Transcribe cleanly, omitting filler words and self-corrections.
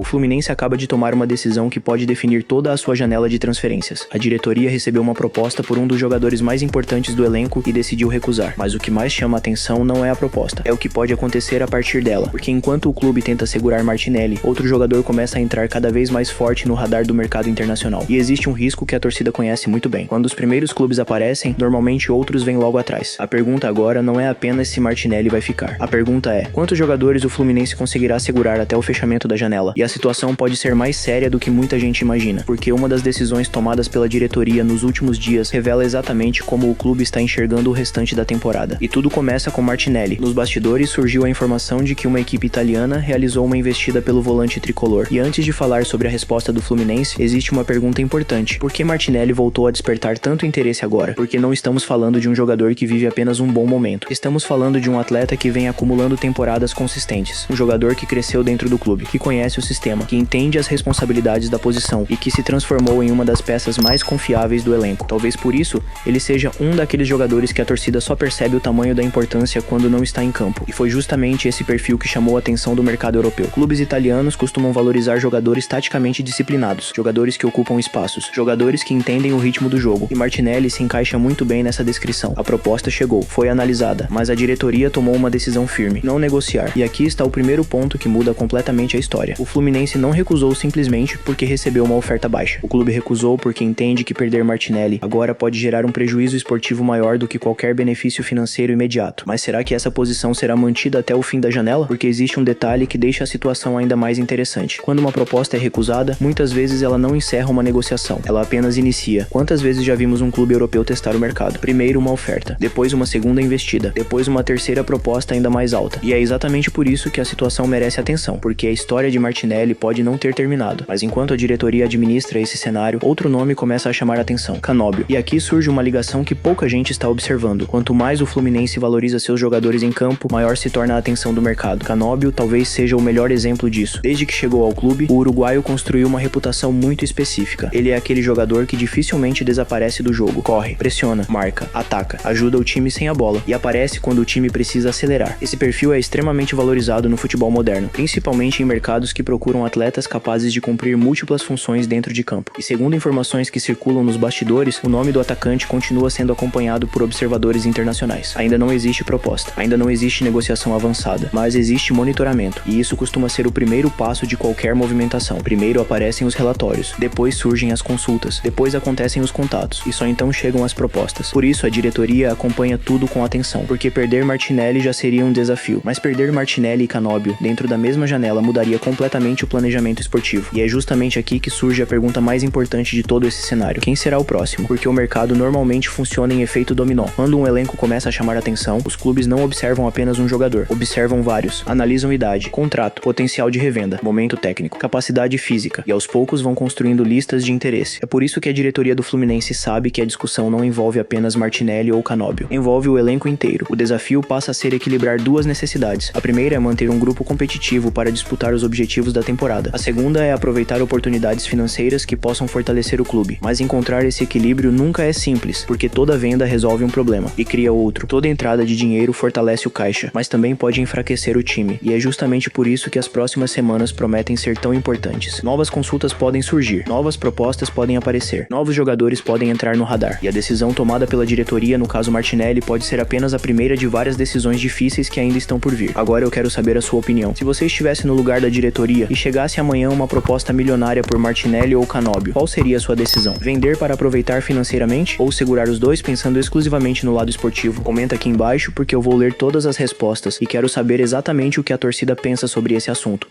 O Fluminense acaba de tomar uma decisão que pode definir toda a sua janela de transferências. A diretoria recebeu uma proposta por um dos jogadores mais importantes do elenco e decidiu recusar. Mas o que mais chama a atenção não é a proposta, é o que pode acontecer a partir dela. Porque enquanto o clube tenta segurar Martinelli, outro jogador começa a entrar cada vez mais forte no radar do mercado internacional. E existe um risco que a torcida conhece muito bem. Quando os primeiros clubes aparecem, normalmente outros vêm logo atrás. A pergunta agora não é apenas se Martinelli vai ficar. A pergunta é, quantos jogadores o Fluminense conseguirá segurar até o fechamento da janela? E a situação pode ser mais séria do que muita gente imagina, porque uma das decisões tomadas pela diretoria nos últimos dias revela exatamente como o clube está enxergando o restante da temporada. E tudo começa com Martinelli. Nos bastidores surgiu a informação de que uma equipe italiana realizou uma investida pelo volante tricolor. E antes de falar sobre a resposta do Fluminense, existe uma pergunta importante. Por que Martinelli voltou a despertar tanto interesse agora? Porque não estamos falando de um jogador que vive apenas um bom momento. Estamos falando de um atleta que vem acumulando temporadas consistentes. Um jogador que cresceu dentro do clube, que conhece o sistema, que entende as responsabilidades da posição e que se transformou em uma das peças mais confiáveis do elenco. Talvez por isso, ele seja um daqueles jogadores que a torcida só percebe o tamanho da importância quando não está em campo. E foi justamente esse perfil que chamou a atenção do mercado europeu. Clubes italianos costumam valorizar jogadores taticamente disciplinados, jogadores que ocupam espaços, jogadores que entendem o ritmo do jogo. E Martinelli se encaixa muito bem nessa descrição. A proposta chegou, foi analisada, mas a diretoria tomou uma decisão firme: não negociar. E aqui está o primeiro ponto que muda completamente a história. O Fluminense não recusou simplesmente porque recebeu uma oferta baixa. O clube recusou porque entende que perder Martinelli agora pode gerar um prejuízo esportivo maior do que qualquer benefício financeiro imediato. Mas será que essa posição será mantida até o fim da janela? Porque existe um detalhe que deixa a situação ainda mais interessante. Quando uma proposta é recusada, muitas vezes ela não encerra uma negociação, ela apenas inicia. Quantas vezes já vimos um clube europeu testar o mercado? Primeiro uma oferta, depois uma segunda investida, depois uma terceira proposta ainda mais alta. E é exatamente por isso que a situação merece atenção, porque a história de Martinelli pode não ter terminado, mas enquanto a diretoria administra esse cenário, outro nome começa a chamar a atenção: Canóbio. E aqui surge uma ligação que pouca gente está observando. Quanto mais o Fluminense valoriza seus jogadores em campo, maior se torna a atenção do mercado. Canóbio talvez seja o melhor exemplo disso. Desde que chegou ao clube, o uruguaio construiu uma reputação muito específica. Ele é aquele jogador que dificilmente desaparece do jogo. Corre, pressiona, marca, ataca, ajuda o time sem a bola e aparece quando o time precisa acelerar. Esse perfil é extremamente valorizado no futebol moderno, principalmente em mercados que procuram atletas capazes de cumprir múltiplas funções dentro de campo. E segundo informações que circulam nos bastidores, o nome do atacante continua sendo acompanhado por observadores internacionais. Ainda não existe proposta, ainda não existe negociação avançada, mas existe monitoramento, e isso costuma ser o primeiro passo de qualquer movimentação. Primeiro aparecem os relatórios, depois surgem as consultas, depois acontecem os contatos, e só então chegam as propostas. Por isso a diretoria acompanha tudo com atenção, porque perder Martinelli já seria um desafio, mas perder Martinelli e Canóbio dentro da mesma janela mudaria completamente o planejamento esportivo. E é justamente aqui que surge a pergunta mais importante de todo esse cenário: quem será o próximo? Porque o mercado normalmente funciona em efeito dominó. Quando um elenco começa a chamar atenção, os clubes não observam apenas um jogador, observam vários, analisam idade, contrato, potencial de revenda, momento técnico, capacidade física, e aos poucos vão construindo listas de interesse. É por isso que a diretoria do Fluminense sabe que a discussão não envolve apenas Martinelli ou Canóbio, envolve o elenco inteiro. O desafio passa a ser equilibrar duas necessidades. A primeira é manter um grupo competitivo para disputar os objetivos da temporada. A segunda é aproveitar oportunidades financeiras que possam fortalecer o clube. Mas encontrar esse equilíbrio nunca é simples, porque toda venda resolve um problema e cria outro. Toda entrada de dinheiro fortalece o caixa, mas também pode enfraquecer o time. E é justamente por isso que as próximas semanas prometem ser tão importantes. Novas consultas podem surgir, novas propostas podem aparecer, novos jogadores podem entrar no radar. E a decisão tomada pela diretoria, no caso Martinelli, pode ser apenas a primeira de várias decisões difíceis que ainda estão por vir. Agora eu quero saber a sua opinião. Se você estivesse no lugar da diretoria e chegasse amanhã uma proposta milionária por Martinelli ou Canóbio, qual seria a sua decisão? Vender para aproveitar financeiramente ou segurar os dois pensando exclusivamente no lado esportivo? Comenta aqui embaixo porque eu vou ler todas as respostas e quero saber exatamente o que a torcida pensa sobre esse assunto.